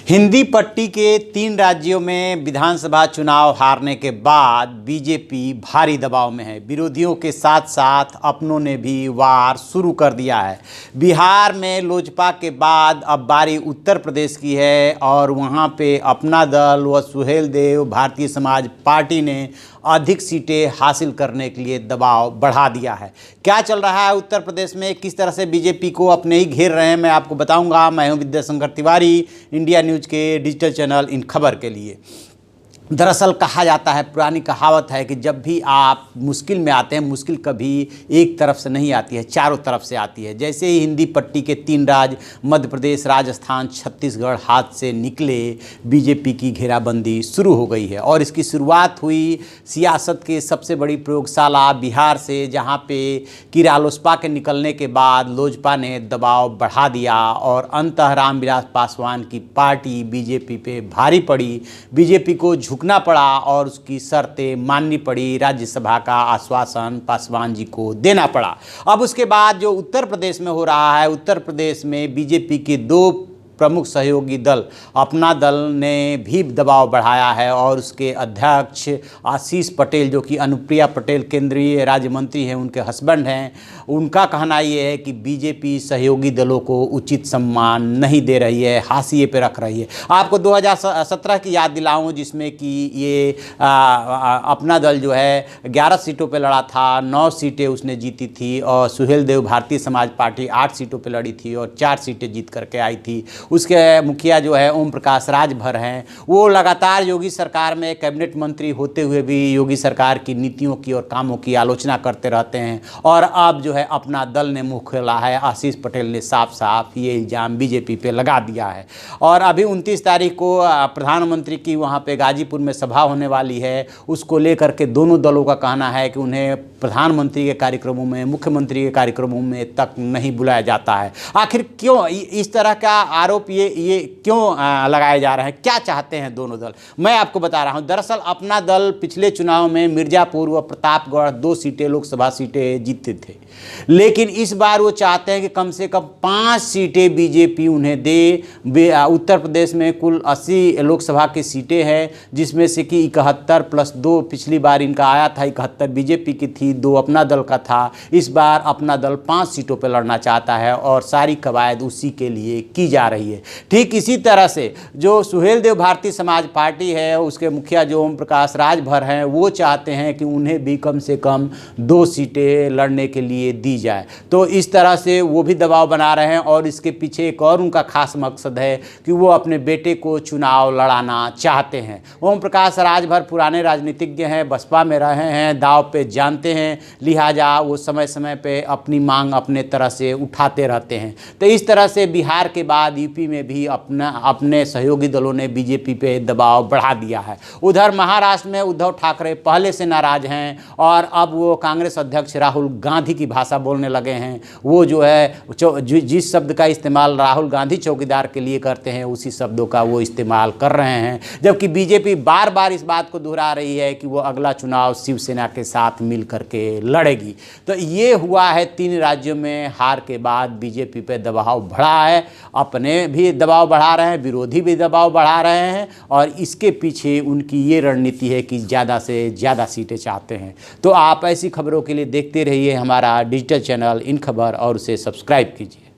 हिंदी पट्टी के 3 राज्यों में विधानसभा चुनाव हारने के बाद बीजेपी भारी दबाव में है। विरोधियों के साथ साथ अपनों ने भी वार शुरू कर दिया है। बिहार में लोजपा के बाद अब बारी उत्तर प्रदेश की है और वहां पे अपना दल व सुहेलदेव भारतीय समाज पार्टी ने अधिक सीटें हासिल करने के लिए दबाव बढ़ा दिया है। क्या चल रहा है उत्तर प्रदेश में, किस तरह से बीजेपी को अपने ही घेर रहे हैं, मैं आपको बताऊंगा। मैं हूं विद्याशंकर तिवारी, इंडिया न्यूज़ के डिजिटल चैनल इन खबर के लिए। दरअसल कहा जाता है, पुरानी कहावत है कि जब भी आप मुश्किल में आते हैं, मुश्किल कभी एक तरफ से नहीं आती है, चारों तरफ से आती है। जैसे ही हिंदी पट्टी के 3 राज्य मध्य प्रदेश, राजस्थान, छत्तीसगढ़ हाथ से निकले, बीजेपी की घेराबंदी शुरू हो गई है। और इसकी शुरुआत हुई सियासत के सबसे बड़ी प्रयोगशाला बिहार से, जहाँ पे कि रालोसपा के निकलने के बाद लोजपा ने दबाव बढ़ा दिया और अंततः रामविलास पासवान की पार्टी बीजेपी पे भारी पड़ी। बीजेपी को झुकना पड़ा और उसकी शर्तें माननी पड़ी। राज्यसभा का आश्वासन पासवान जी को देना पड़ा। अब उसके बाद जो उत्तर प्रदेश में हो रहा है, उत्तर प्रदेश में बीजेपी के 2 प्रमुख सहयोगी दल अपना दल ने भी दबाव बढ़ाया है और उसके अध्यक्ष आशीष पटेल, जो कि अनुप्रिया पटेल केंद्रीय राज्य मंत्री हैं, उनके हस्बैंड हैं, उनका कहना ये है कि बीजेपी सहयोगी दलों को उचित सम्मान नहीं दे रही है, हाशिए पे रख रही है। आपको 2017 की याद दिलाऊं, जिसमें कि ये अपना दल जो है 11 सीटों पे लड़ा था, 9 सीटें उसने जीती थी और सुहेलदेव भारतीय समाज पार्टी 8 सीटों पे लड़ी थी और 4 सीटें जीत करके आई थी। उसके मुखिया जो है ओम प्रकाश राजभर हैं, वो लगातार योगी सरकार में कैबिनेट मंत्री होते हुए भी योगी सरकार की नीतियों की और कामों की आलोचना करते रहते हैं। और अब जो है अपना दल ने मुँह खोला है। आशीष पटेल ने साफ साफ ये इल्ज़ाम बीजेपी पे लगा दिया है। और अभी 29 तारीख को प्रधानमंत्री की वहाँ पे गाजीपुर में सभा होने वाली है। उसको लेकर के दोनों दलों का कहना है कि उन्हें प्रधानमंत्री के कार्यक्रमों में, मुख्यमंत्री के कार्यक्रमों में तक नहीं बुलाया जाता है। आखिर क्यों इस तरह का आरोप ये क्यों लगाए जा रहे हैं? क्या चाहते हैं दोनों दल? मैं आपको बता रहा हूं। दरअसल अपना दल पिछले चुनाव में मिर्जापुर व प्रतापगढ़ 2 सीटें, लोकसभा सीटें जीते थे, लेकिन इस बार वो चाहते हैं कि कम से कम 5 सीटें बीजेपी उन्हें दे। उत्तर प्रदेश में कुल 80 लोकसभा की सीटें हैं, जिसमें से कि 71 + 2 पिछली बार इनका आया था, 71 बीजेपी की थी, 2 अपना दल का था। इस बार अपना दल 5 सीटों पर लड़ना चाहता है और सारी कवायद उसी के लिए की जा रही है। ठीक इसी तरह से जो सुहेलदेव भारतीय समाज पार्टी है, उसके मुखिया जो ओम प्रकाश राजभर हैं, वो चाहते हैं कि उन्हें भी कम से कम 2 सीटें लड़ने के लिए दी जाए। तो इस तरह से वो भी दबाव बना रहे हैं और इसके पीछे एक और उनका खास मकसद है कि वो अपने बेटे को चुनाव लड़ाना चाहते हैं। ओम प्रकाश राजभर पुराने राजनीतिज्ञ हैं, बसपा में रहे हैं, दांव पे जानते हैं, लिहाजा वो समय समय पे अपनी मांग अपने तरह से उठाते रहते हैं। तो इस तरह से बिहार के बाद यूपी में भी अपने सहयोगी दलों ने बीजेपी पे दबाव बढ़ा दिया है। उधर महाराष्ट्र में उद्धव ठाकरे पहले से नाराज हैं और अब वो कांग्रेस अध्यक्ष राहुल गांधी की भाषा बोलने लगे हैं। वो जो है जिस शब्द का इस्तेमाल राहुल गांधी चौकीदार के लिए करते हैं, उसी शब्दों का वो इस्तेमाल कर रहे हैं। जबकि बीजेपी बार बार इस बात को दोहरा रही है कि वो अगला चुनाव शिवसेना के साथ मिल करके लड़ेगी। तो ये हुआ है 3 राज्यों में हार के बाद बीजेपी पे दबाव बढ़ा है। अपने भी दबाव बढ़ा रहे हैं, विरोधी भी दबाव बढ़ा रहे हैं और इसके पीछे उनकी ये रणनीति है कि ज़्यादा से ज़्यादा सीटें चाहते हैं। तो आप ऐसी खबरों के लिए देखते रहिए हमारा डिजिटल चैनल इन खबर और उसे सब्सक्राइब कीजिए।